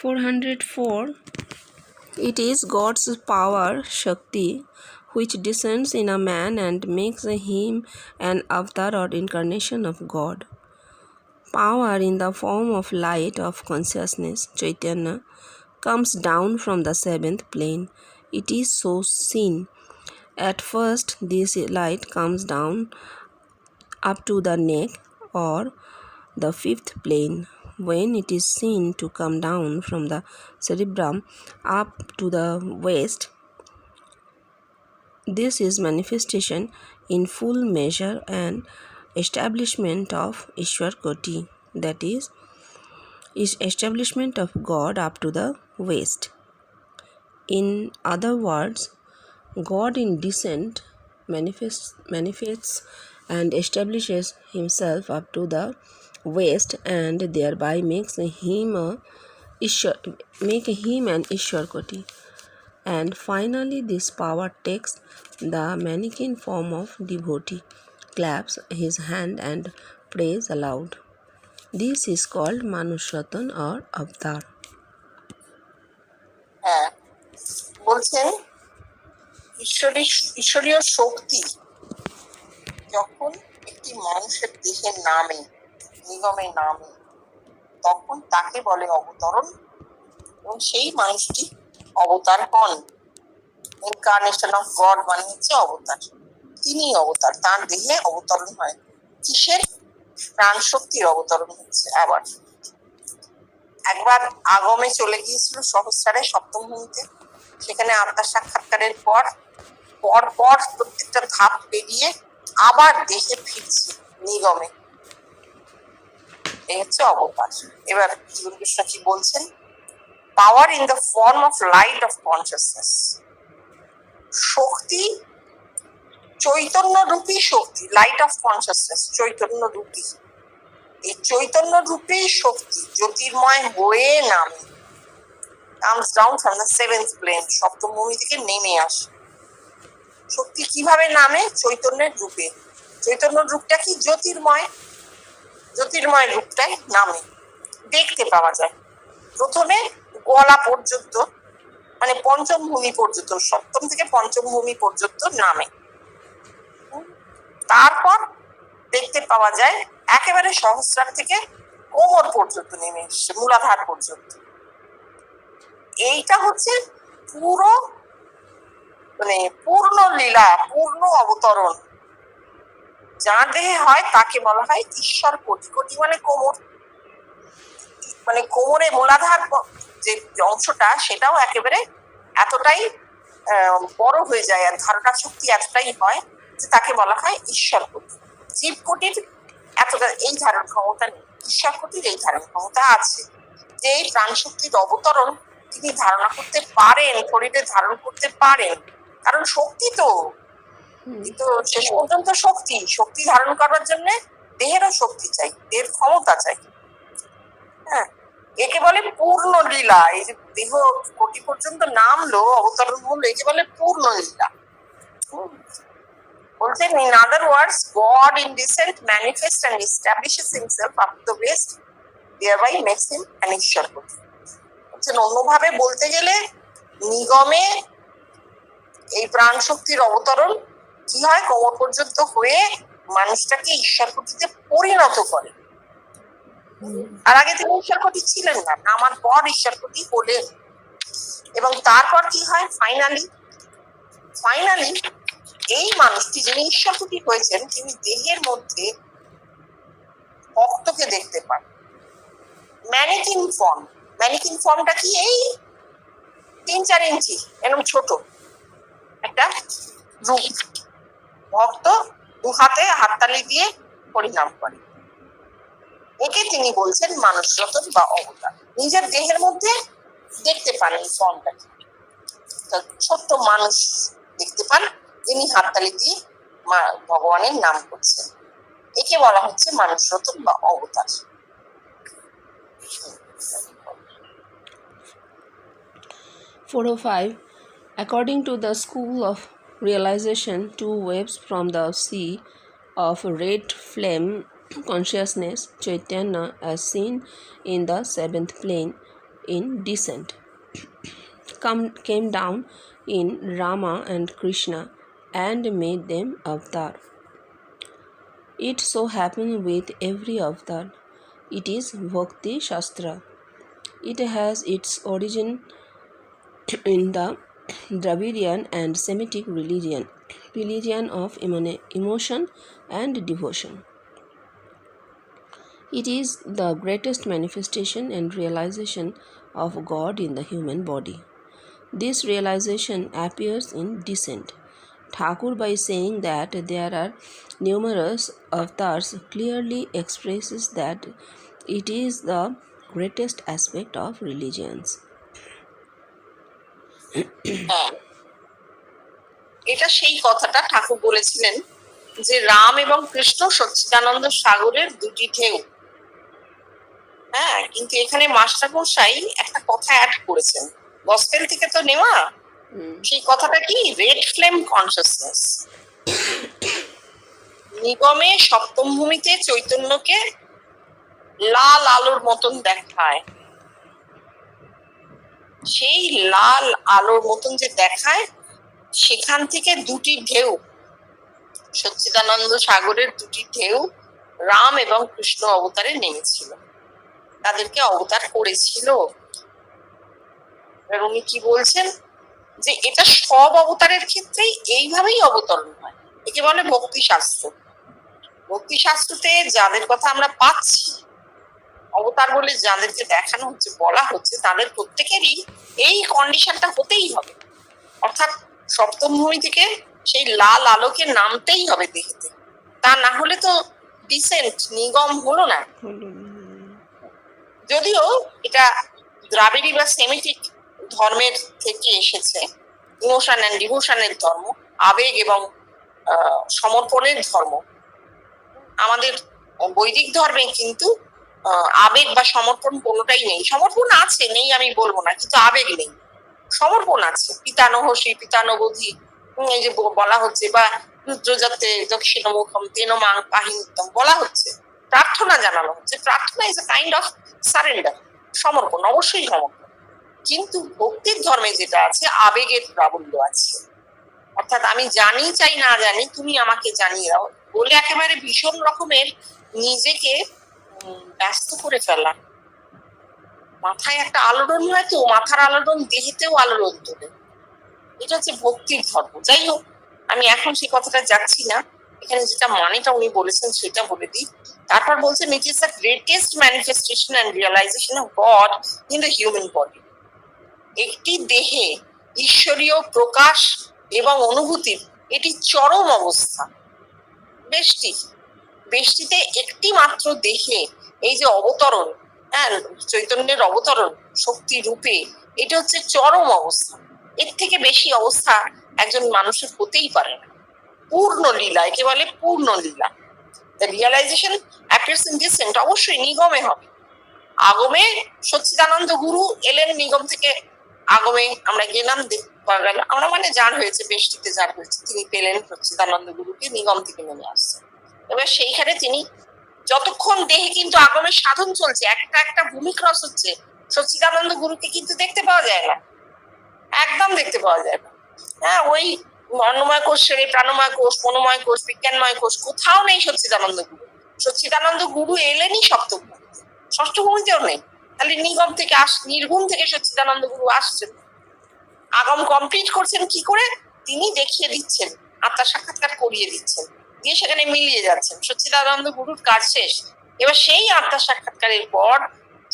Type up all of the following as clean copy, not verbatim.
404. It is God's power, Shakti, which descends in a man and makes him an avatar or incarnation of God. Power in the form of light of consciousness, Chaitanya, comes down from the seventh plane. It is so seen. At first, this light comes down up to the neck or the fifth plane. When it is seen to come down from the cerebrum up to the waist, this is manifestation in full measure and establishment of Ishwar Koti, that is establishment of God up to the waist. In other words, God in descent manifests and establishes himself up to the waist and thereby makes him an Ishwar Koti. And finally this power takes the mannequin form of devotee, claps his hand and prays aloud. This is called Manushatan or Avatar. হ্যাঁ, বলছেন ঈশ্বরীয় শক্তি যখন একটি মানুষের দেহের নামে, নিগমে নামে, তখন তাকে বলে অবতরণ, এবং সেই মানুষটি অবতার হন। ইনকার্নেশন অফ গড মানে হচ্ছে অবতার, তিনি অবতার, তার দেহে অবতরণ হয়। কিসের? প্রাণ শক্তির অবতরণ হচ্ছে। আবার একবার আগমে চলে গিয়েছিল সহস্রারে সপ্তম ভূমিতে, সেখানে আত্মার সাক্ষাৎকারের পর প্রত্যেকটা ধাপ পেরিয়ে আবার দেহে ফিরছে নিগমে, এই হচ্ছে অবতার। এবার জীবন কৃষ্ণ কি বলছেন? Power in the form of light of consciousness, শক্তি চৈতন্য রূপী শক্তি, লাইট অফ কনসিয়াসনেস চৈতন্য রূপী, এই চৈতন্য রূপী শক্তি জ্যোতির্ময় হয়ে নামে, comes down from the seventh plane, সপ্তম ভূমি থেকে নেমে আসে। শক্তি কিভাবে নামে? চৈতন্যের রূপে। চৈতন্য রূপটা কি? জ্যোতির্ময়, জ্যোতির্ময় রূপটাই নামে, দেখতে পাওয়া যায়। প্রথমে গলা পর্যন্ত, মানে পঞ্চম ভূমি পর্যন্ত, সপ্তম থেকে পঞ্চম ভূমি পর্যন্ত নামে, তারপর দেখতে পাওয়া যায় একেবারে সহস্রার থেকে কোমর পর্যন্ত নেমে এসছে, মূলাধার পর্যন্ত। এইটা হচ্ছে পুরো মানে পূর্ণ লীলা, পূর্ণ অবতরণ। যার দেহে হয় তাকে বলা হয় ঈশ্বর কোটি। কোটি মানে কোমর, মানে কোমরে মূলাধার যে অংশটা, সেটাও একেবারে এতটাই বড় হয়ে যায়, আর ধারণা শক্তি এতটাই হয় যে তাকে বলা হয় ঈশ্বর কোটি। জীব কোটির এতটা এই ধারণ ক্ষমতা নেই, ঈশ্বর কোটির এই ধারণ ক্ষমতা আছে, যে এই প্রাণ শক্তির অবতরণ তিনি ধারণা করতে পারেন, শরীরে ধারণ করতে পারেন, কারণ শক্তি তো, কিন্তু শেষ পর্যন্ত শক্তি ধারণ করার জন্য দেহেরও শক্তি চাই, দেহের ক্ষমতা চাই। হ্যাঁ, একে বলে পূর্ণ লীলা। এই যে দেহ কোটি পর্যন্ত নামলো, অবতরণ হলো, একে বলে পূর্ণ লীলা। বলছেন, in other words, God in descent manifests and establishes himself up to the waist, thereby makes him an ঈশ্বর কোটি। বলছেন অন্যভাবে বলতে গেলে নিগমে এই প্রাণ শক্তির অবতরণ কি হয়? কোমর পর্যন্ত হয়ে মানুষটাকে ঈশ্বর কোটিতে পরিণত করে। আর আগে তিনি ঈশ্বর কোটি ছিলেন না, আমার পর ঈশ্বর কোটি হলেন। এবং তারপর কি হয়? ফাইনালি এই মানুষটি যিনি ঈশ্বর কোটি হয়েছেন, তিনি দেহের মধ্যে ভক্তকে দেখতে পান। ম্যানিকিন ফর্ম, ম্যানিকিন ফর্মটা কি? এই 3-4 ইঞ্চি এরকম ছোট একটা রূপ, ভক্ত দু হাতে হাততালি দিয়ে পরিণাম করে। একে তিনি বলছেন মানস রতন বা অবতার। নিজের দেহের মধ্যে দেখতে পান এই ফর্মটাকে, ছোট্ট মানুষ দেখতে পান, যিনি হাততালি দিয়ে ভগবানের নাম করছেন। একে বলা হচ্ছে মানস রতন বা অবতার। 405. According to the school of realization, two waves from the sea of red flame consciousness, Chaitanya, as seen in the seventh plane, in descent, came down in Rama and Krishna and made them avatar. It so happened with every avatar. It is Bhakti Shastra. It has its origin in the Dravidian and Semitic religion of emotion and devotion. It is the greatest manifestation and realization of God in the human body. This realization appears in descent. Thakur, by saying that there are numerous avatars, clearly expresses that it is the greatest aspect of religions. হ্যাঁ, এটা সেই কথাটা ঠাকুর বলেছিলেন যে রাম এবং কৃষ্ণ সচ্চিদানন্দ সাগরের দুটি ঢেউ। হ্যাঁ, কিন্তু এখানে মাস্টার মশাই একটা কথা অ্যাড করেছেন, গসপেল থেকে তো নেওয়া। সেই কথাটা কি? Red flame consciousness. নিগমে সপ্তম ভূমিতে চৈতন্যকে লাল আলোর মতন দেখায়। সেই লাল আলোর মতন যে দেখায়, সেখান থেকে দুটি ঢেউ, সচ্চিদানন্দ সাগরের দুটি ঢেউ রাম এবং কৃষ্ণ অবতারে নেমেছিল, তাদেরকে অবতার করেছিল। উনি কি বলছেন যে এটা সব অবতারের ক্ষেত্রেই এইভাবেই অবতরণ হয়। একে বলে ভক্তি শাস্ত্র। ভক্তি শাস্ত্রতে যাদের কথা আমরা পাচ্ছি, অবতার বলে যাদেরকে দেখানো হচ্ছে, বলা হচ্ছে, তাদের প্রত্যেকেরই এই কন্ডিশনটা হতেই হবে। অর্থাৎ সপ্তম ভূমি থেকে সেই লাল আলোকে নামতেই হবে দেখতে, তা না হলে তো ডিসেন্ট নিগম হলো না। যদিও এটা দ্রাবিড়ী বা সেমিটিক ধর্মের থেকে এসেছে, ইমোশন অ্যান্ড ডিভোশনের ধর্ম, আবেগ এবং সমর্পণের ধর্ম। আমাদের বৈদিক ধর্মে কিন্তু আবেগ বা সমর্পণ কোনোটাই নেই। সমর্পণ আছে, নেই আমি বলবো না, কিন্তু আবেগ নেই। সমর্পণ আছে, পিতানহসি পিতানবোধি, এই যে বলা হচ্ছে, বা রুদ্রজাতে দক্ষিণমুখম তেন মাং পাহিতম বলা হচ্ছে, প্রার্থনা জানানো হচ্ছে। প্রার্থনা is a kind of surrender, সমর্পণ, অবশ্যই সমর্পণ। কিন্তু ভক্তির ধর্মে যেটা আছে, আবেগের প্রাবল্য আছে। অর্থাৎ আমি জানি চাই না জানি, তুমি আমাকে জানিয়ে দাও বলে একেবারে ভীষণ রকমের নিজেকে ব্যস্ত করে ফেলা। মাথায় একটা আলোড়ন হয়, তো মাথার আলোড়ন দেহেতেও আলোড়ন তোলে। এটা হচ্ছে ভক্তির ধর্ম। যাই হোক, আমি এখন সেই কথাটা যাচ্ছি না। এখানে যেটা মানেটা উনি বলেছেন সেটা বলে দিই। তারপর বলছেন, it is the greatest manifestation and realization of God in the human body. একটি দেহে ঈশ্বরীয় প্রকাশ এবং অনুভূতির এটি চরম অবস্থা। বেষ্টিতে একটি মাত্র দেহে এই যে অবতরণ, হ্যাঁ, চৈতন্যের অবতরণ শক্তি রূপে, এটা হচ্ছে চরম অবস্থা। এর থেকে বেশি অবস্থা একজন মানুষের হতেই পারে না। পূর্ণ লীলা, একে বলে পূর্ণ লীলা। রিয়েলাইজেশন অ্যাপিয়ার্স ইন ডিসেন্ট, অবশ্যই নিগমে হবে। আগমে সচ্চিদানন্দ গুরু এলেন নিগম থেকে, আগমে আমরা গেলাম, পাওয়া গেল, আমরা মানে যার হয়েছে, বেষ্টিতে যার হয়েছে, তিনি পেলেন সচ্চিদানন্দ গুরুকে, নিগম থেকে নেমে আসছে। এবার সেইখানে তিনি যতক্ষণ দেহে কিন্তু আগমের সাধন চলছে, একটা একটা ভূমি ক্রস হচ্ছে, সচ্চিদানন্দ গুরুকে কিন্তু দেখতে পাওয়া যায় না, একদম দেখতে পাওয়া যায় না। হ্যাঁ, ওই অন্নময় কোষ ছেড়ে প্রাণময় কোষ, মনোময় কোষ, বিজ্ঞানময় কোষ, কোথাও নেই সচ্চিদানন্দ গুরু। সচ্চিদানন্দ গুরু এলেনই সপ্তম ভূমিতে, ষষ্ঠ ভূমিতেও নেই। তাহলে নিগম থেকে নির্গুণ থেকে সচ্চিদানন্দ গুরু আসছেন, আগম কমপ্লিট করছেন কি করে? তিনি দেখিয়ে দিচ্ছেন, আত্মার সাক্ষাৎকার করিয়ে দিচ্ছেন, দিয়ে সেখানে মিলিয়ে যাচ্ছেন। সচ্চিদানন্দ গুরুর কাজ শেষ। এবার সেই আত্মার সাক্ষাৎকারের পর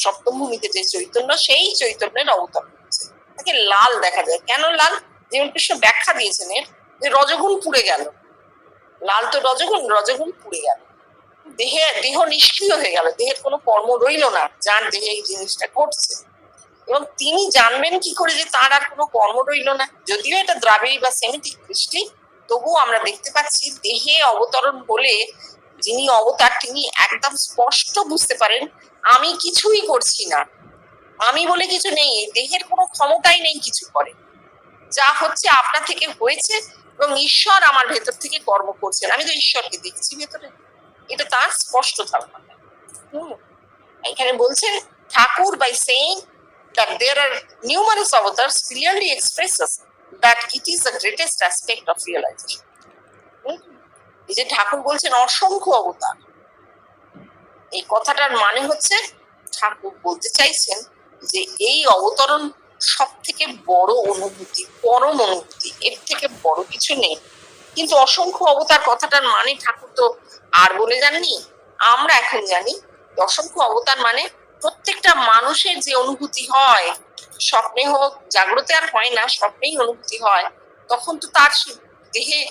সপ্তম ভূমিতে যে চৈতন্য, সেই চৈতন্যের অবতরণ হচ্ছে। তাকে লাল দেখা যায়। কেন লাল? যেমন কৃষ্ণ ব্যাখ্যা দিয়েছেন এর, যে রজগুণ পুড়ে গেল। লাল তো রজগুণ, রজগুণ পুড়ে গেল, দেহ নিষ্ক্রিয় হয়ে গেল, দেহের কোনো কর্ম রইল না, যার দেহে এই জিনিসটা ঘটছে। এবং তিনি জানবেন কি করে যে তার আর কোনো কর্ম রইল না? যদিও এটা দ্রাবিড়ী বা সেমিটিক কৃষ্টি, তবুও আমরা দেখতে পাচ্ছি দেহে অবতরণ বলে যিনি অবতার, তিনি একদম স্পষ্ট বুঝতে পারেন আমি কিছুই করছি না, আমি বলে কিছু নেই, দেহের কোনো ক্ষমতাই নেই কিছু করে, যা হচ্ছে আপনা থেকে হয়েছে, এবং ঈশ্বর আমার ভেতর থেকে কর্ম করছেন, আমি তো ঈশ্বরকে দেখছি ভেতরে। এটা তার স্পষ্ট ধারণা। এখানে বলছেন Thakur, by saying that there are numerous avatars clearly expresses that it is the greatest aspect of realization. এই যে ঠাকুর বলছেন অসংখ্য অবতার, এই কথাটার মানে হচ্ছে ঠাকুর বলতে চাইছেন যে এই অবতরণ সব থেকে বড় অনুভূতি, পরম অনুভূতি, এর থেকে বড় কিছু নেই। কিন্তু অসংখ্য অবতার কথাটার মানে ঠাকুর তো আর বলে যাননি, আমরা এখন জানি অসংখ্য অবতার মানে প্রত্যেকটা মানুষের যে অনুভূতি হয়, স্বপ্নে হোক জাগ্রতে আর হয় না, স্বপ্নেই অনুভূতি হয়, তখন তো তার দেহে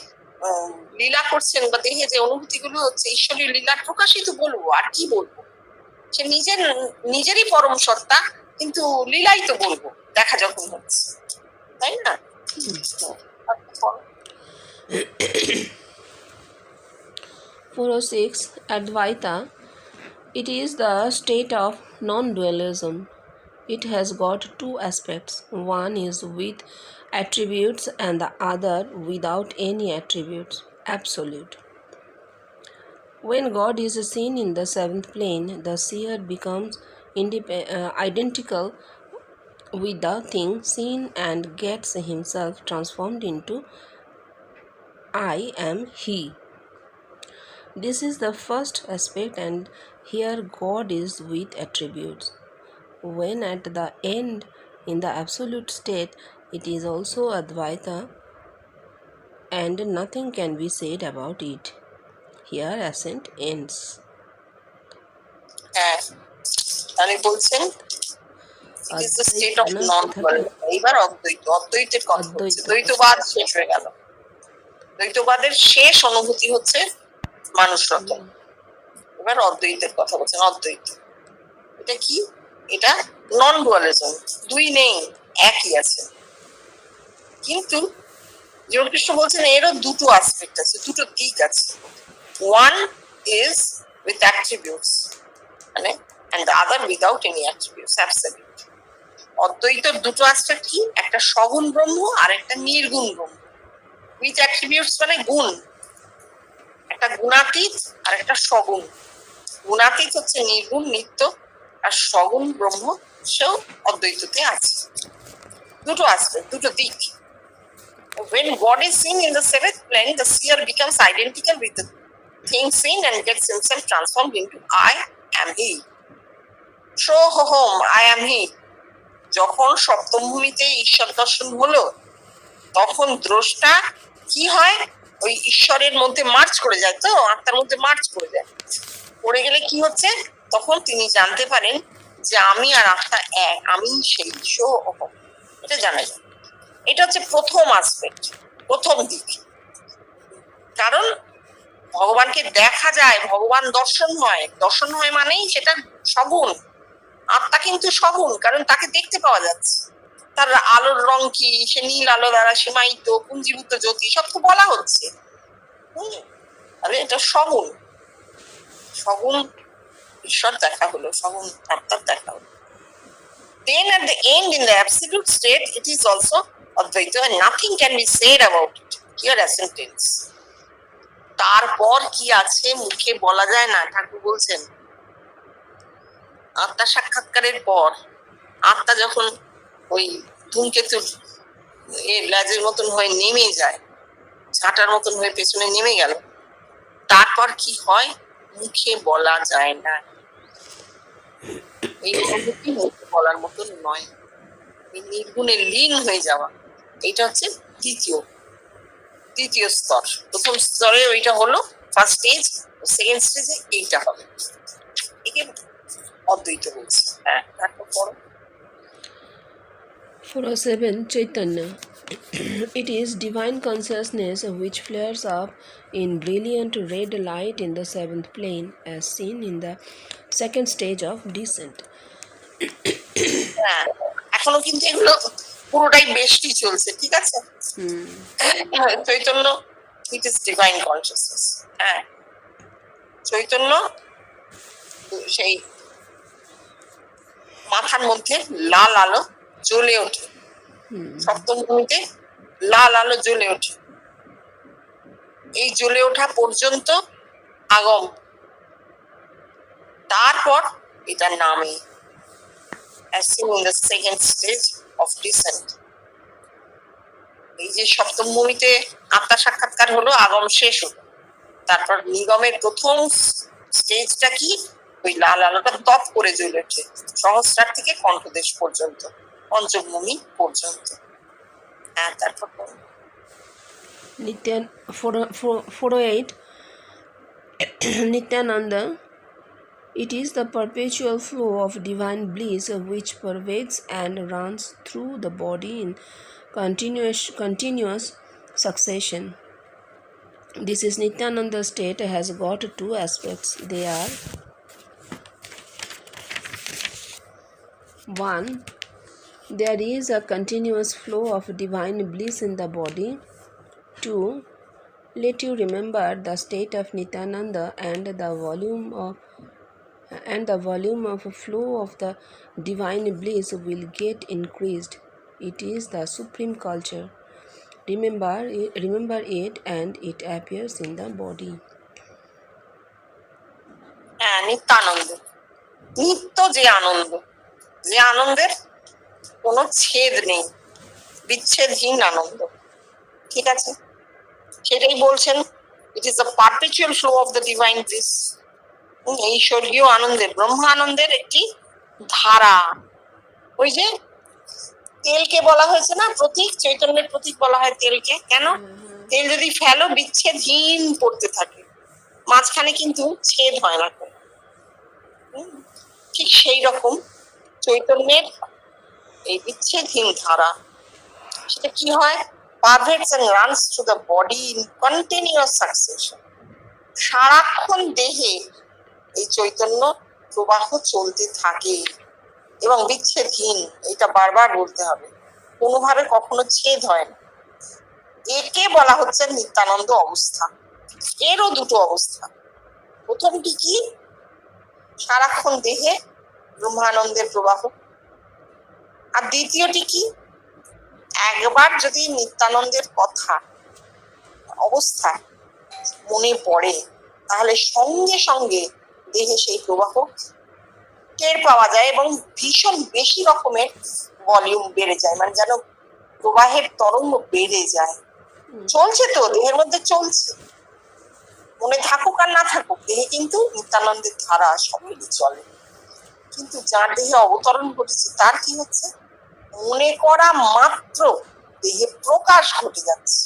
লীলা করছেন বা দেহে যে অনুভূতি গুলো হচ্ছে ঈশ্বরের লীলার প্রকাশিত বলবো, আর কি বলবো, সে নিজেরই পরম সত্তা, কিন্তু লীলাই তো বলবো দেখা যখন হচ্ছে, তাই না? For 6, Advaita, it is the state of non-dualism. It has got two aspects. One is with attributes and the other without any attributes, absolute. When God is seen in the seventh plane, the seer becomes identical with the thing seen and gets himself transformed into I am he. This is the first aspect, and here God is with attributes. When at the end, in the absolute state, it is also Advaita, and nothing can be said about it. Here ascent ends. হ্যাঁ, তাহলে বলছেন it is the state of non-dualism. এইবার অদ্বৈতের কথা হচ্ছে, দ্বৈতবাদ শেষ হয়ে গেল। দ্বৈতবাদের শেষ অনুভূতি হচ্ছে মানুষ রতন। এবার অদ্বৈতের কথা বলছেন, অদ্বৈত এটা কি? এটা নন ডুয়ালিজম, দুই নেই, একই আছে। কিন্তু যোগকৃষ্ণ বলছেন এরও দুটো অ্যাসপেক্ট আছে, দুটো দিক আছে। ওয়ান ইজ উইথ অ্যাট্রিবিউটস, মানে and the other without any attributes, absolute. অদ্বৈতর দুটো অ্যাসপেক্ট কি? একটা সগুণ ব্রহ্ম আর একটা নির্গুণ ব্রহ্ম। উইথ অ্যাট্রিবিউটস মানে গুণ, একটা গুণাতীত আর একটা সগুণ। গুণাতীত হচ্ছে নির্গুণ নিত্য, আর সগুণ ব্রহ্ম সেও অদ্বৈততে আছে। দুটো অ্যাসপেক্ট, দুটো দিক। When God is seen in the seventh plane, the seer becomes identical with the thing seen and gets himself transformed into I am he. So home, I am he. যখন সপ্তম ভূমিতে ঈশ্বর দর্শন হলো, তখন দ্রষ্টা কি হয়? ওই ঈশ্বরের মধ্যে মার্চ করে যায়, তো আত্মার মধ্যে মার্চ করে যায়। পড়ে গেলে কি হচ্ছে? তখন তিনি জানতে পারেন যে আমি আর আত্মা এক, আমি সেই সোহম, এটা জানা যায়। এটা হচ্ছে প্রথম আসপেক্ট, প্রথম দিক। কারণ ভগবানকে দেখা যায়, ভগবান দর্শন হয়, দর্শন হয় মানেই সেটা সগুণ। আত্মা কিন্তু সগুণ, কারণ তাকে দেখতে পাওয়া যাচ্ছে। তার আলোর রং কি, সে নীল আলো দ্বারা সীমায়িত, পুঞ্জীভূত জ্যোতি, সব তো বলা হচ্ছে। তাহলে এটা সগুণ, সগুণ ঈশ্বর দেখা হলো, সগুণ আত্মার দেখা হলো। Then at the end, in the absolute state, it is also Advaita, and nothing can be said about it. Here ascent ends. তারপর কি আছে মুখে বলা যায় না, ঠাকুর বলছেন। আত্মা সাক্ষাৎকারের পর আত্মা যখন ওই ধূমকেতুর লেজের মতন হয়ে নেমে যায়, ছাটার মতন হয়ে পেছনে নেমে গেল, তারপর কি হয় মুখে বলা যায় না। এই অনুভূতি মুখে বলার মতন নয়, এই নির্গুণে লীন হয়ে যাওয়া, এটা হচ্ছে দ্বিতীয় স্তর। প্রথম স্তরে ওইটা হলো ফার্স্ট স্টেজ, সেকেন্ড স্টেজে এইটা হবে। একে অদ্বৈত বলছে। হ্যাঁ, তারপর পড়ো। For 7, Chaitanya. It is divine consciousness which flares up in brilliant red light in the seventh plane, as seen in the second stage of descent. হ্যাঁ, এখনো কিন্তু এগুলো পুরোটাই বেশি চলছে, ঠিক আছে? Chaitanya it is divine consciousness. হ্যাঁ, চৈতন্য সেই মাথার মধ্যে লাল আলো জ্বলে ওঠে, সপ্তম ভূমিতে লাল আলো জ্বলে ওঠে। এই জ্বলে ওঠা পর্যন্ত আগম, তারপর এটা নামে as seen in the second stage of descent. এই যে সপ্তম ভূমিতে আত্মা সাক্ষাৎকার হলো, আগম শেষ হলো, তারপর নিগমের প্রথম স্টেজটা কি, ওই লাল আলোটা তপ করে জ্বলে ওঠে সহস্রার থেকে কণ্ঠদেশ পর্যন্ত, পঞ্চভূমি পর্যন্ত। হ্যাঁ, তারপর Nityan 408 Nityananda. It is the perpetual flow of divine bliss which pervades and runs through the body in continuous succession. This is Nityananda state has got two aspects. They are: 1. There is a continuous flow of divine bliss in the body. 2. Let you remember the state of Nityananda and the volume of flow of the divine bliss will get increased. It is the supreme culture. Remember it, and it appears in the body. হ্যাঁ, নিত্যানন্দ, নিত্য যে আনন্দ, যে আনন্দের কোনো ছেদ নেই, বিচ্ছেদহীন আনন্দ। ঠিক আছে, সেটাই বলছেন, it is the perpetual flow of the divine bliss. এই স্বর্গীয় আনন্দের, ব্রহ্মা আনন্দের একটি ধারা। ওই যে তেলকে বলা হয়েছে না প্রতীক, চৈতন্যের প্রতীক বলা হয় তেলকে। কেন? তেল যদি ফেলো বিচ্ছেদহীন পড়তে থাকে, মাঝখানে কিন্তু ছেদ হয় না। ঠিক সেই রকম চৈতন্যের এই বিচ্ছেদহীন ধারা, সেটা কি হয়, pervades and runs through the body in continuous succession. সারাক্ষণ দেহে এই চৈতন্য প্রবাহ চলতে থাকে এবং বিচ্ছেদহীন, এটা বারবার বলতে হবে, কোনোভাবে কখনো ছেদ হয় না। একে বলা হচ্ছে নিত্যানন্দ অবস্থা। এরও দুটো অবস্থা। প্রথমটি কি, সারাক্ষণ দেহে ব্রহ্মানন্দের প্রবাহ। আর দ্বিতীয়টি কি, একবার যদি নিত্যানন্দের কথা অবস্থা মনে পড়ে, তাহলে সঙ্গে সঙ্গে দেহে সেই প্রবাহ টের পাওয়া যায় এবং ভীষণ বেশি রকমের ভলিউম বেড়ে যায়, মানে যেন প্রবাহের তরঙ্গ বেড়ে যায়। চলছে তো, দেহের মধ্যে চলছে, মনে থাকুক আর না থাকুক, দেহে কিন্তু নিত্যানন্দের ধারা সবই চলে। কিন্তু যার দেহে অবতরণ ঘটেছে তার কি হচ্ছে, মনে করা মাত্র দেহে প্রকাশ ঘটে যাচ্ছে।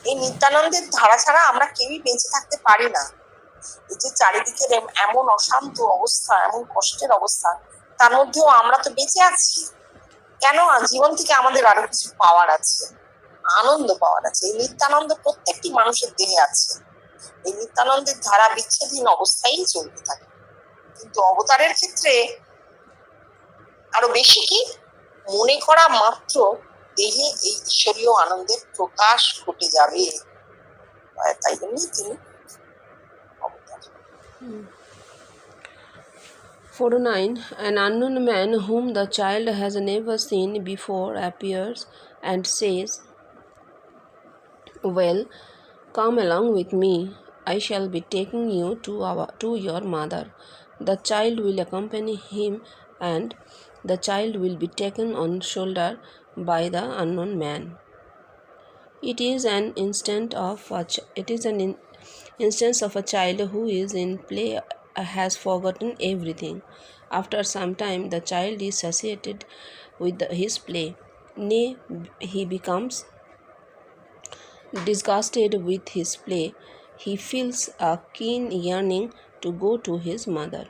এই নিত্যানন্দের ধারা ছাড়া আমরা কেউই বেঁচে থাকতে পারি না। এই যে চারিদিকের এমন অশান্ত অবস্থা, এমন কষ্টের অবস্থা, তার মধ্যেও আমরা তো বেঁচে আছি। কেন? জীবন থেকে আমাদের আরো কিছু পাওয়ার আছে, আনন্দ পাওয়ার আছে। এই নিত্যানন্দ প্রত্যেকটি মানুষের দেহে আছে। এই নিত্যানন্দের ধারা বিচ্ছেদহীন অবস্থায় চলতে থাকে। কিন্তু অবতারের ক্ষেত্রে আরো বেশি কি, মনে করা মাত্র দেহে এই ঈশ্বরীয় আনন্দের প্রকাশ ঘটে যাবে। তাই জন্যই তিনি অবতার। 409 An unknown man whom the child has never seen before appears and says, "Well, come along with me. I shall be taking you to your mother." The child will accompany him, and the child will be taken on shoulder by the unknown man. It is an instance of a child who is in play has forgotten everything. After some time, the child is satiated with his play. Nay, he becomes disgusted with his play. He feels a keen yearning to go to his mother.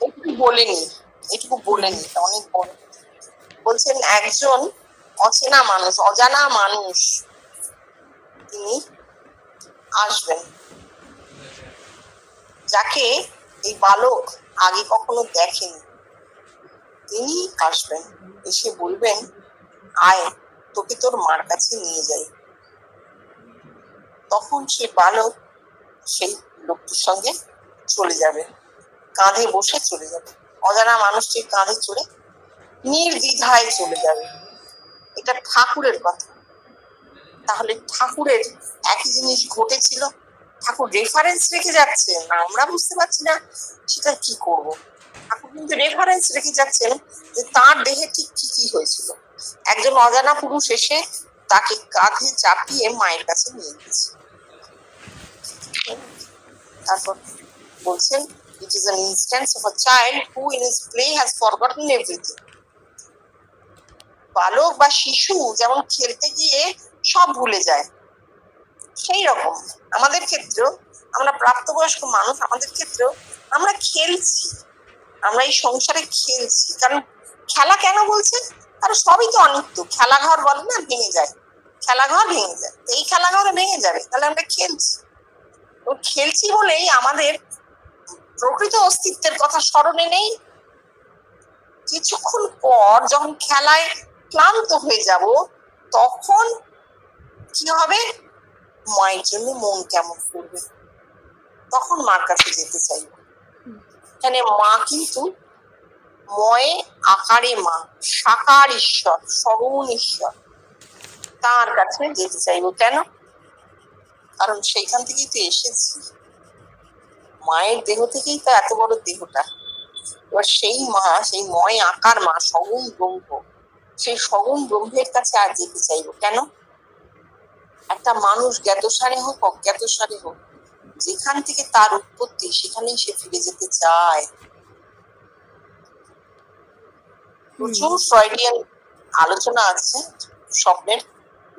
এটুকু বলেনি, অনেক বড়। বলছেন একজন অচেনা মানুষ, অজানা মানুষ, তিনি আসবেন, যাকে এই বালক আগে কখনো দেখেনি। তিনি আসবেন, এসে বলবেন, আয় তোকে তোর মার কাছে নিয়ে যাই। তখন সে বালক সেই লোকটির সঙ্গে চলে যাবে, কাঁধে বসে চলে যাবে, অজানা মানুষটির কাঁধে চড়ে নির্দ্বিধায় চলে যাবে। এটা ঠাকুরের কথা। তাহলে ঠাকুরের একই জিনিস ঘটেছিল, ঠাকুর রেফারেন্স রেখে যাচ্ছে না, আমরা বুঝতে পারছি না, সেটা কি করব? রেফারেন্স রেখে যাচ্ছেন যে তার দেহে ঠিক কি কি হয়েছিল। একজন অজানা পুরুষ এসে তাকে কাঁধে চাপিয়ে মায়ের কাছে নিয়ে গেছে। তারপর বলছেন, it is an instance of a child who in his play has forgotten everything. বালক বা শিশু যেমন খেলতে গিয়ে সব ভুলে যায়, সেই রকম আমাদের ক্ষেত্রেও, আমরা প্রাপ্তবয়স্ক মানুষ, আমাদের ক্ষেত্রেও আমরা খেলছি, আমরা এই সংসারে খেলছি। কারণ খেলা কেন বলছে? কারণ সবই তো অনিত্য। খেলাঘর বলে না, ভেঙে যায়, খেলাঘর ভেঙে যায়, এই খেলাঘরে ভেঙে যাবে, তাহলে আমরা খেলছি। তো খেলছি বলেই আমাদের প্রকৃত অস্তিত্বের কথা স্মরণে নেই। কিছুক্ষণ পর যখন খেলায় ক্লান্ত হয়ে যাব, তখন কি হবে? মায়ের জন্য মন কেমন করবে, তখন মার কাছে যেতে চাইব। এখানে মা কিন্তু ময়ে আকারে মা, সাকার ঈশ্বর, সগুণ ঈশ্বর, তার কাছে যেতে চাইব। কেন? কারণ সেইখান থেকেই তো এসেছি, মায়ের দেহ থেকেই তো এত বড় দেহটা। এবার সেই মা, সেই ময় আকার মা, সগুণ ব্রহ্ম, সেই সগুণ ব্রহ্মের কাছে আর যেতে চাইব। কেন? একটা মানুষ জ্ঞাতসারে হোক অজ্ঞাতসারে হোক, যেখান থেকে তার উৎপত্তি সেখানেই সে ফিরে যেতে চায়। প্রচুর ফ্রয়েডিয়ান আলোচনা আছে স্বপ্নের,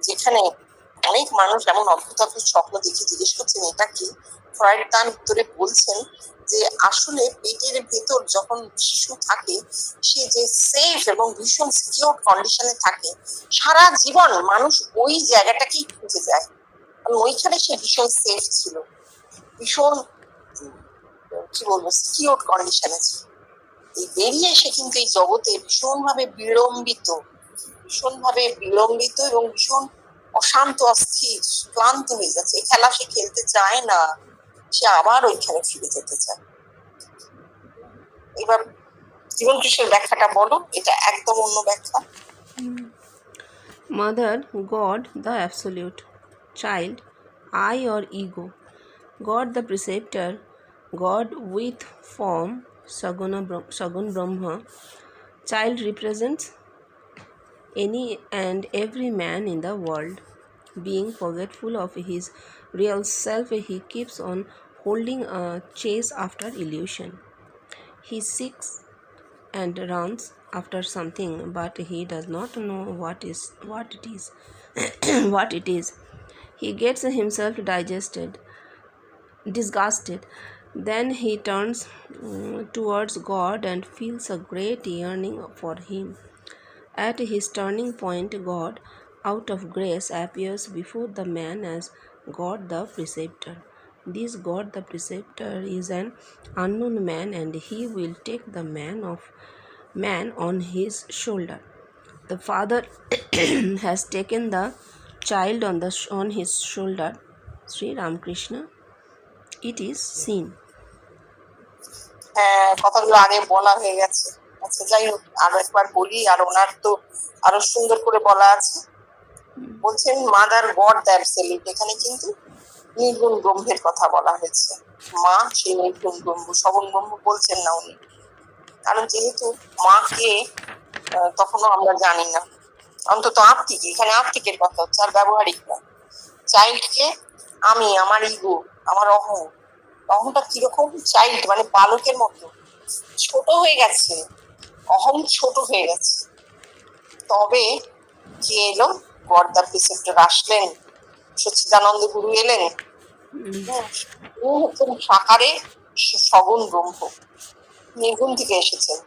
যেখানে অনেক মানুষ এমন অদ্ভুত অদ্ভুত স্বপ্ন দেখে জিজ্ঞেস করছেন এটা কি। ফ্রয়েড তার উত্তরে বলছেন যে আসলে পেটের ভেতর যখন শিশু থাকে, সে যে সেফ এবং ভীষণ সিকিউর কন্ডিশনে থাকে, সারা জীবন মানুষ ওই জায়গাটাকেই খুঁজে যায়, কারণ ওইখানে সে ভীষণ সেফ ছিল, ভীষণ কি বলবো সিকিউর কন্ডিশনে ছিল। এই বেরিয়ে এসে কিন্তু এই জগতে ভীষণভাবে বিড়ম্বিত এবং ভীষণ অশান্ত, অস্থির, ক্লান্ত হয়ে যাচ্ছে। এই খেলা সে খেলতে চায় না, সে আবার ওইখানে ফিরে যেতে চায়। এবার জীবন কৃষ্ণের ব্যাখ্যাটা বলো, এটা একদম অন্য ব্যাখ্যা। Mother, God, the Absolute. Child, I or ego. God, the Preceptor. God with form, Sagun Brahma. Child represents any and every man in the world. Being forgetful of his real self, he keeps on holding a chase after illusion. He seeks and runs after something, but he does not know what it is. What it is. He gets himself disgusted. Then he turns towards God and feels a great yearning for him. At his turning point, God, out of grace, appears before the man as God the Preceptor. This God the Preceptor is an unknown man, and he will take the man on his shoulder. The father has taken the child on his shoulder. Sri Ramakrishna. It is seen. হ্যাঁ, কথাগুলো আগে বলা হয়ে গেছে। আচ্ছা, যাই হোক, আরো একবার বলি, আর ওনার তো আরো সুন্দর করে বলা আছে। বলছেন মাদার গড দ্য অ্যাবসলিউট, এখানে কিন্তু নির্গুণ ব্রহ্মের কথা বলা হয়েছে। মা সেই নির্গুণ ব্রহ্ম, সগুণ ব্রহ্ম বলছেন না উনি, কারণ যেহেতু মাকে তখনও আমরা জানি না, অন্তত আত্মিক, এখানে আত্মিকের কথা হচ্ছে, আর ব্যবহারিক না। চাইল্ডকে আমি, আমার ইগো, আমার অহংটা কিরকম? চাইল্ড মানে বালকের মতো ছোট হয়ে গেছে, অহং ছোট হয়ে গেছে। তবে কে এলো? গড দ্য প্রিসেপ্টর আসলেন, সচ্চিদানন্দ গুরু এলেন। ও হচ্ছেন সাকারে সগুণ ব্রহ্ম, নির্গুণ থেকে এসেছেন,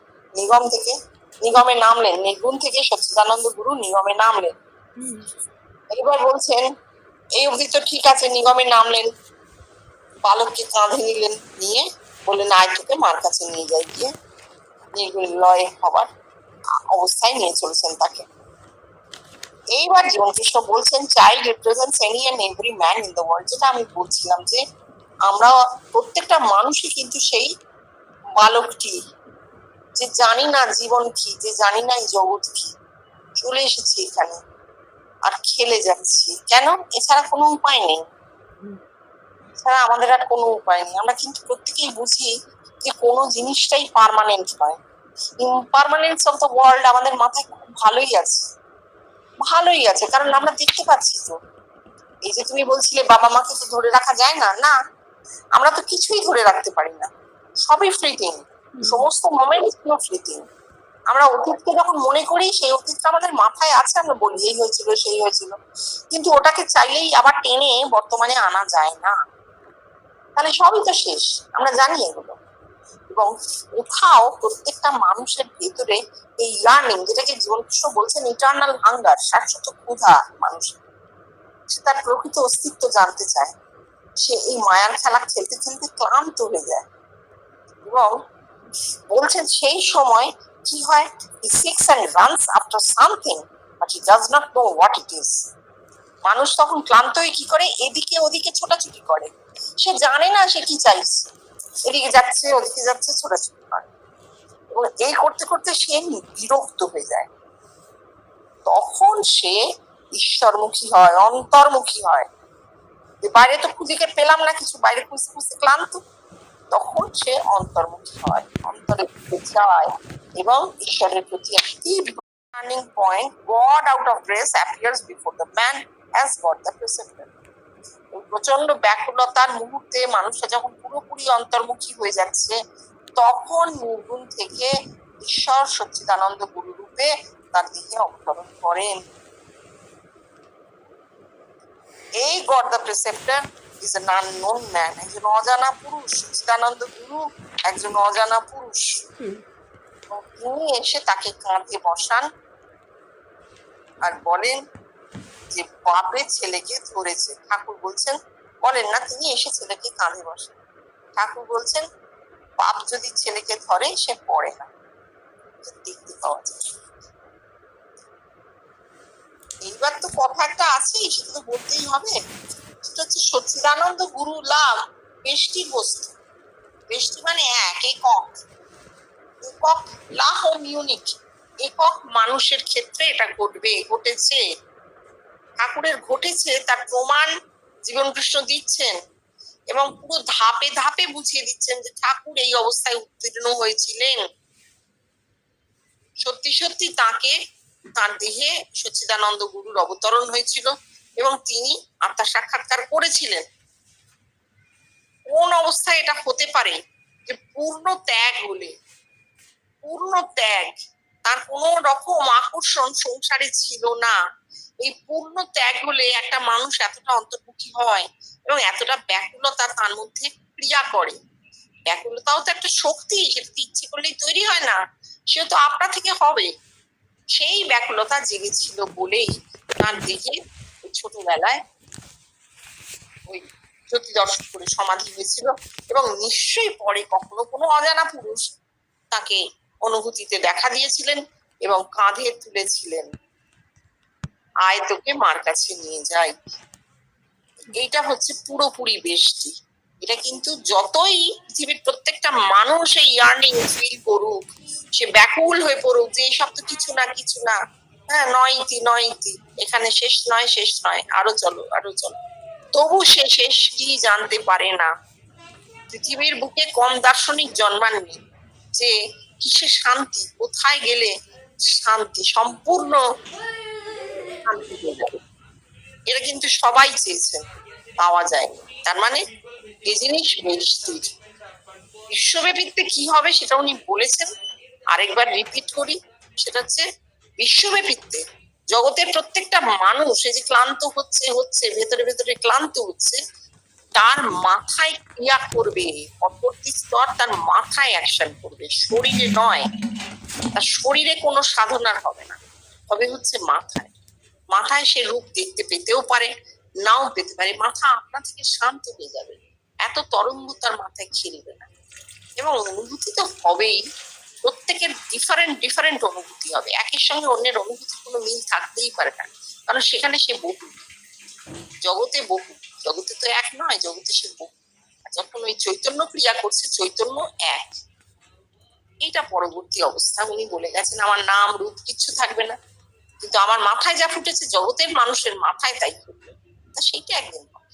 নিগমে নামলেন, নির্গুণ থেকে সচ্চিদানন্দ গুরু নিগমে নামলেন। এবার বলছেন এই অবধি তো ঠিক আছে, নিগমে নামলেন, বালককে কাঁধে নিলেন, নিয়ে বললেন আয় তোকে মার কাছে নিয়ে যাই, গিয়ে নির্গুণ লয় হবার অবস্থায় নিয়ে চলেছেন তাকে। এইবার জীবন কৃষ্ণ বলছেন child represents any and every man in the world. যেটা আমি বলছিলাম যে আমরা প্রত্যেকটা মানুষই কিন্তু সেই বালকটি, যে জানি না জীবন কি, যে জানি না এই জগৎ কি, চলে এসেছি এখানে আর খেলে যাচ্ছি। কেন? এছাড়া কোনো উপায় নেই, এছাড়া আমাদের আর কোনো উপায় নেই। আমরা কিন্তু প্রত্যেকেই বুঝি যে কোনো জিনিসটাই পার্মানেন্ট নয়, ইমপারমানেন্স অফ দ্য ওয়ার্ল্ড আমাদের মাথায় খুব ভালোই আছে, কারণ আমরা দেখতে পাচ্ছি তো। এই যে তুমি বলছিলে বাবা মাকে তো ধরে রাখা যায় না, না আমরা তো কিছুই ধরে রাখতে পারি না, সবই ফ্লিটিং, সমস্ত মোমেন্ট গুলো ফ্লিটিং। আমরা অতীতকে যখন মনে করি, সেই অতীতটা আমাদের মাথায় আছে, আমরা বলি এই হয়েছিল সেই হয়েছিল, কিন্তু ওটাকে চাইলেই আবার টেনে বর্তমানে আনা যায় না, তাহলে সবই তো শেষ, আমরা জানি এগুলো। এবং কোথাও প্রত্যেকটা মানুষের ভেতরে এই ইয়ার্নিং, যেটাকে জীবনকৃষ্ণ বলছেন ইটার্নাল হাঙ্গার, শাশ্বত ক্ষুধা মানুষের, সে তার প্রকৃত অস্তিত্ব জানতে চায়। সে এই মায়ার খেলা খেলতে খেলতে ক্লান্ত হয়ে যায়, এবং বলছেন সেই সময় কি হয়, he seeks and runs after something but he does not know what it is. মানুষ তখন ক্লান্ত হয়ে কি করে, এদিকে ওদিকে ছোটাছুটি করে, সে জানে না সে কি চাইছে, এদিকে যাচ্ছে ওদিকে যাচ্ছে, ছোটাছুটি করে, এবং এই করতে করতে সে বিরক্ত হয়ে যায়। তখন সে ঈশ্বরমুখী হয়, অন্তর্মুখী হয়। বাইরে তো খুঁজে পেলাম না কিছু, বাইরে খুঁজতে খুঁজতে ক্লান্ত, তখন সে অন্তর্মুখী হয়, অন্তরে যায় এবং ঈশ্বরের প্রতি একটি turning point, God out of grace appears before the man as God the preceptor. প্রচন্ড ব্যাকুলতার মুহূর্তে মানুষটা যখন পুরোপুরি অন্তর্মুখী হয়ে যাচ্ছে, তখন নির্গুণ থেকে ঈশ্বর সচ্চিদানন্দ গুরু রূপে তার দিকে অবতরণ করেন। এই God the preceptor is an unknown man, একজন অজানা পুরুষ, সচ্চিদানন্দ গুরু একজন অজানা পুরুষ। তিনি এসে তাকে কাঁধে বসান আর বলেন যে বাপের ছেলেকে ধরেছে। ঠাকুর বলছেন, বলেন না, তিনি এসে ছেলেকে কাঁধে বসেন। ঠাকুর বলছেন বাপ যদি ছেলেকে ধরে সে পড়ে না, দেখতে পাওয়া যায়। এইবার তো কথা একটা আছে, সেটা তো বলতেই হবে, সেটা হচ্ছে সচ্চিদানন্দ গুরু লাভ বেষ্টির বস্তু। বেষ্টি মানে এক, একক, একক লা হোম ইউনিক, একক মানুষের ক্ষেত্রে এটা ঘটবে, ঘটেছে, ঠাকুরের ঘটেছে, তার প্রমাণ জীবনকৃষ্ণ দিচ্ছেন, এবং পুরো ধাপে ধাপে বুঝিয়ে দিচ্ছেন যে ঠাকুর এই অবস্থায় উত্তীর্ণ হয়েছিলেন। সত্যি সত্যি তাকে, তার দেহে সচ্চিদানন্দ গুরুর অবতরণ হয়েছিল এবং তিনি আত্মা সাক্ষাৎকার করেছিলেন। কোন অবস্থায় এটা হতে পারে, যে পূর্ণ ত্যাগ হলে, পূর্ণ ত্যাগ, তার কোন রকম আকর্ষণ সংসারে ছিল না। এই পূর্ণ ত্যাগ হলে একটা মানুষ এতটা অন্তর্মুখী হয় এবং এতটা ব্যাকুলতা তার মধ্যে ক্রিয়া করে। ব্যাকুলতাও তো একটা শক্তি, সেটা ইচ্ছে করলেই তৈরি হয় না, সে তো আপনা থেকে হবে। সেই ব্যাকুলতা জেগেছিল বলেই তার দেহে ছোটবেলায় ওই জ্যোতি দর্শন করে সমাধি হয়েছিল, এবং নিশ্চয়ই পরে কখনো কোনো অজানা পুরুষ তাকে অনুভূতিতে দেখা দিয়েছিলেন এবং কাঁধে তুলেছিলেন, আয় তোকে মার কাছে নিয়ে যাই। এইটা হচ্ছে পুরোপুরি বেষ্টি। এটা কিন্তু যতই পৃথিবীর প্রত্যেকটা মানুষ এই ইয়ার্নিং ফিল করুক, সে ব্যাকুল হয়ে পড়ুক যে এইসব তো কিছু না কিছু না, হ্যাঁ নয় ইতি নয় ইতি, এখানে শেষ নয় শেষ নয়, আরো চলো আরো চলো, তবু সে শেষ কি জানতে পারে না। পৃথিবীর বুকে কম দার্শনিক জন্মাননি যে কিসে শান্তি, কোথায় গেলে শান্তি, সম্পূর্ণ শান্তি হয়ে যাবে, এটা কিন্তু সবাই চেয়েছেন, পাওয়া যায়। তার মানে এই জিনিস বেষ্টির। বিশ্বব্যাপীতে কি হবে সেটা উনি বলেছেন, আরেকবার রিপিট করি, সেটা হচ্ছে বিশ্বব্যাপীতে জগতের প্রত্যেকটা মানুষ এই যে ক্লান্ত হচ্ছে ভেতরে ভেতরে ক্লান্ত হচ্ছে, তার মাথায় ক্রিয়া করবে, পরবর্তী স্তর তার মাথায় অ্যাকশন করবে, শরীরে নয়। তার শরীরে কোনো সাধনার হবে না, তবে হচ্ছে মাথায়। মাথায় সে রূপ দেখতে পেতেও পারে, নাও পেতে পারে, মাথা আপনা থেকে শান্ত হয়ে যাবে, এত তরঙ্গ তার মাথায় খেলবে না। এবং অনুভূতি তো হবেই, প্রত্যেকের ডিফারেন্ট ডিফারেন্ট অনুভূতি হবে, একের সঙ্গে অন্যের অনুভূতির কোনো মিল থাকতেই পারে না, কারণ সেখানে সে বহু, জগতে বহু, জগতে তো এক নয়, জগতে সে বহু। যখন ওই চৈতন্য ক্রিয়া করছে, চৈতন্য এক। এইটা পরবর্তী অবস্থা। উনি বলে গেছেন আমার নাম রূপ কিচ্ছু থাকবে না, কিন্তু আমার মাথায় যা ফুটেছে জগতের মানুষের মাথায় তাই ফুটবে, তা সেইটা একদিন হবে।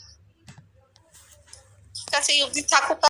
ঠিক আছে, এই অবধি থাকুক।